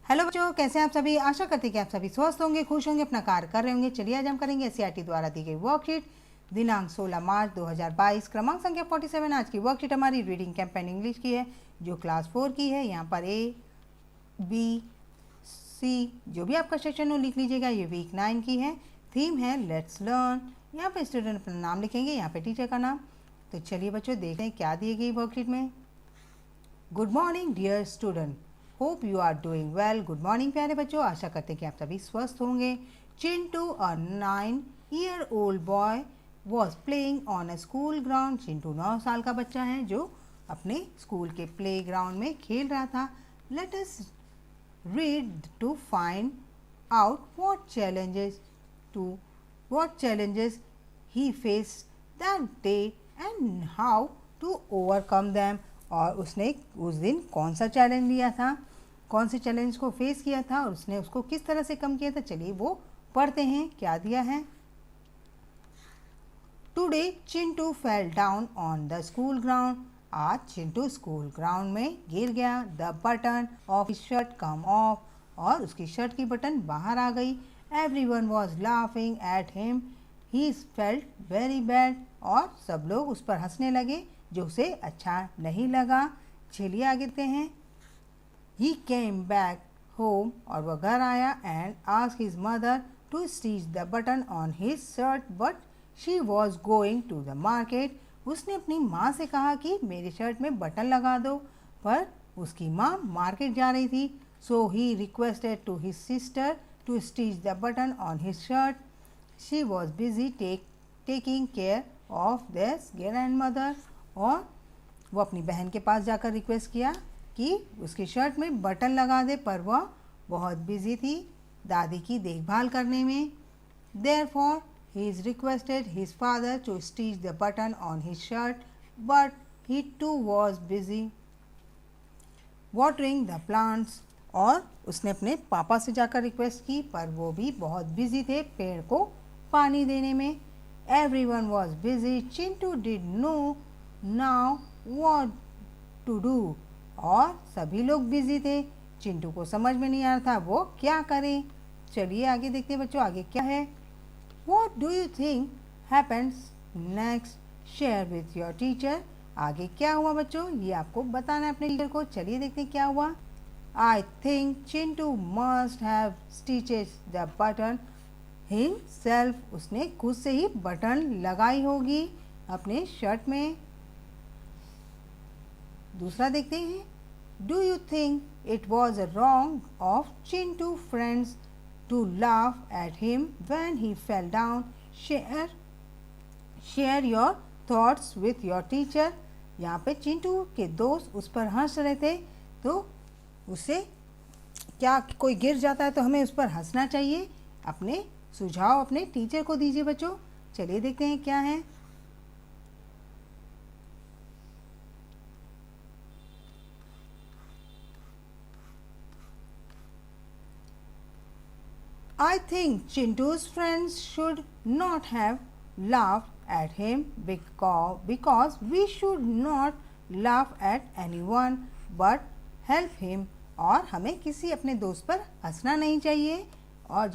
Hello बच्चों, कैसे हैं आप सभी। आशा करते हैं कि आप सभी स्वस्थ होंगे, खुश होंगे, अपना कार्य कर रहे होंगे। चलिए आज हम करेंगे एससीईआरटी द्वारा दी गई वर्कशीट दिनांक 16 मार्च 2022 क्रमांक संख्या 47। आज की वर्कशीट हमारी रीडिंग कैंपेन इंग्लिश की है जो क्लास 4 की है। यहाँ पर ए बी सी जो भी आपका सेक्शन हो लिख लीजिएगा। ये वीक 9 की है। थीम है लेट्स लर्न। यहाँ पे स्टूडेंट अपना नाम लिखेंगे, यहाँ पे टीचर का नाम। तो चलिए बच्चों देखते हैं क्या दिए गई वर्कशीट में। Good morning dear student, hope you are doing well. Good morning प्यारे बच्चों, आशा करते हैं कि आप सभी स्वस्थ होंगे। चिंटू अ 9-year-old boy was playing on a school ground. Chintu 9 साल का बच्चा है जो अपने स्कूल के प्ले ग्राउंड में खेल रहा था। Let us read to find out what challenges he faced that day and how to overcome them। और उसने उस दिन कौन सा चैलेंज लिया था, कौन से चैलेंज को फेस किया था और उसने उसको किस तरह से कम किया था। चलिए वो पढ़ते हैं क्या दिया है। Today Chintu fell down on the school ground. आज चिंटू स्कूल ग्राउंड में गिर गया। The button of shirt come of. और उसकी शर्ट की बटन बाहर आ गई। Everyone was laughing at him. He felt very bad. और सब लोग उस पर हंसने लगे जो उसे अच्छा नहीं लगा। चलिए आगे देखते हैं। He came back home. और वह घर आया and asked his mother to stitch the button on his shirt but she was going to the market. उसने अपनी माँ से कहा कि मेरी शर्ट में बटन लगा दो, पर उसकी माँ मार्केट जा रही थी। So he requested to his sister to stitch the button on his shirt. She was busy taking care of this grandmother. और वो अपनी बहन के पास जाकर रिक्वेस्ट किया कि उसकी शर्ट में बटन लगा दे, पर वह बहुत बिजी थी दादी की देखभाल करने में। Therefore, he is requested his father to stitch the button on his shirt, but he too was busy watering the plants। और उसने अपने पापा से जाकर रिक्वेस्ट की, पर वो भी बहुत बिजी थे पेड़ को पानी देने में। Everyone was busy. Chintu did know now what to do। और सभी लोग बिजी थे, चिंटू को समझ में नहीं आ रहा था वो क्या करे। चलिए आगे देखते हैं बच्चों, आगे क्या है। What do you think happens next? Share with your teacher। आगे क्या हुआ बच्चों, ये आपको बताना है अपने टीचर को। चलिए देखते हैं क्या हुआ। I think Chintu must have stitches the button himself। उसने खुद से ही बटन लगाई होगी अपने शर्ट में। दूसरा देखते हैं। Do you think it was wrong of Chintu friends to laugh at him when he fell down? Share your thoughts with your teacher। यहाँ पे चिंटू के दोस्त उस पर हंस रहे थे, तो उससे क्या कोई गिर जाता है तो हमें उस पर हंसना चाहिए। अपने सुझाव अपने टीचर को दीजिए बच्चों। चलिए देखते हैं क्या है। I think Chintu's friends should not have laughed at him because we should not laugh at anyone but help him। और हमें किसी अपने दोस्त पर हंसना नहीं चाहिए, और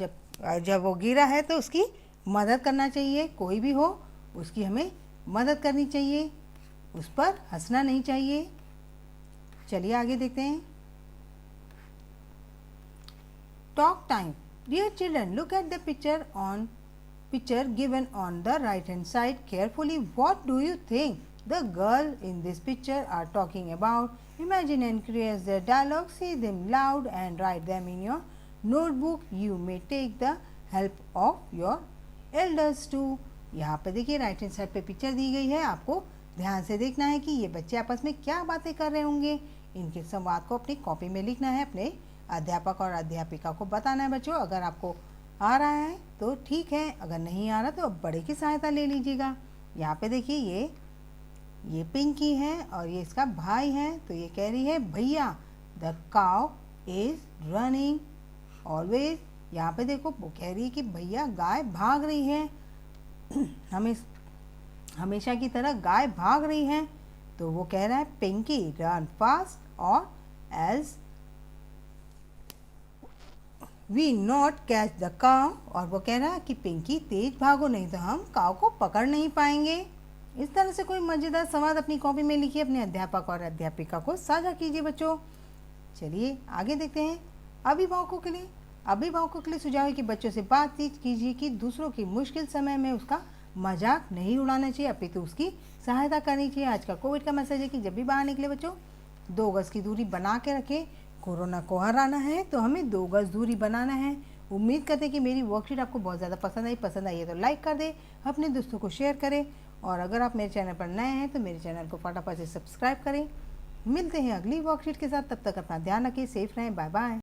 जब वो गिरा है तो उसकी मदद करना चाहिए। कोई भी हो उसकी हमें मदद करनी चाहिए, उस पर हंसना नहीं चाहिए। चलिए आगे देखते हैं। Talk time. Dear children, look at the picture given on the right hand side carefully. What do you think the girl in this picture are talking about? Imagine and create their dialogue. Say them loud and write them in your notebook. You may take the help of your elders too। यहाँ पे देखिए right hand side पे picture दी गई है। आपको ध्यान से देखना है कि ये बच्चे आपस में क्या बातें कर रहे होंगे। इनके संवाद को अपनी कॉपी में लिखना है, अपने अध्यापक और अध्यापिका को बताना है बच्चों। अगर आपको आ रहा है तो ठीक है, अगर नहीं आ रहा तो अब बड़े की सहायता ले लीजिएगा। यहाँ पे देखिए ये पिंकी है और ये इसका भाई है। तो ये कह रही है भैया the cow is running always. यहाँ पे देखो वो कह रही है कि भैया गाय भाग रही है, हमेशा की तरह गाय भाग रही है। तो वो कह रहा है पिंकी रन फास्ट और as we not catch the cow, और वो कह रहा है कि पिंकी तेज भागो नहीं तो हम काऊ को पकड़ नहीं पाएंगे। इस तरह से कोई मज़ेदार संवाद अपनी कॉपी में लिखिए, अपने अध्यापक और अध्यापिका को साझा कीजिए बच्चों। चलिए आगे देखते हैं। अभिभावकों के लिए सुझाव है कि बच्चों से बातचीत कीजिए कि दूसरों की मुश्किल समय में उसका मजाक नहीं उड़ाना चाहिए, अपितु उसकी सहायता करनी चाहिए। आज का कोविड का मैसेज है कि जब भी बाहर निकले बच्चों 2 गज की दूरी बना के रखें। कोरोना को हराना है तो हमें 2 गज दूरी बनाना है। उम्मीद करते हैं कि मेरी वर्कशीट आपको बहुत ज़्यादा पसंद आई है तो लाइक कर दें, अपने दोस्तों को शेयर करें, और अगर आप मेरे चैनल पर नए हैं तो मेरे चैनल को फटाफट से सब्सक्राइब करें। मिलते हैं अगली वर्कशीट के साथ, तब तक अपना ध्यान रखें, सेफ रहें, बाय बाय।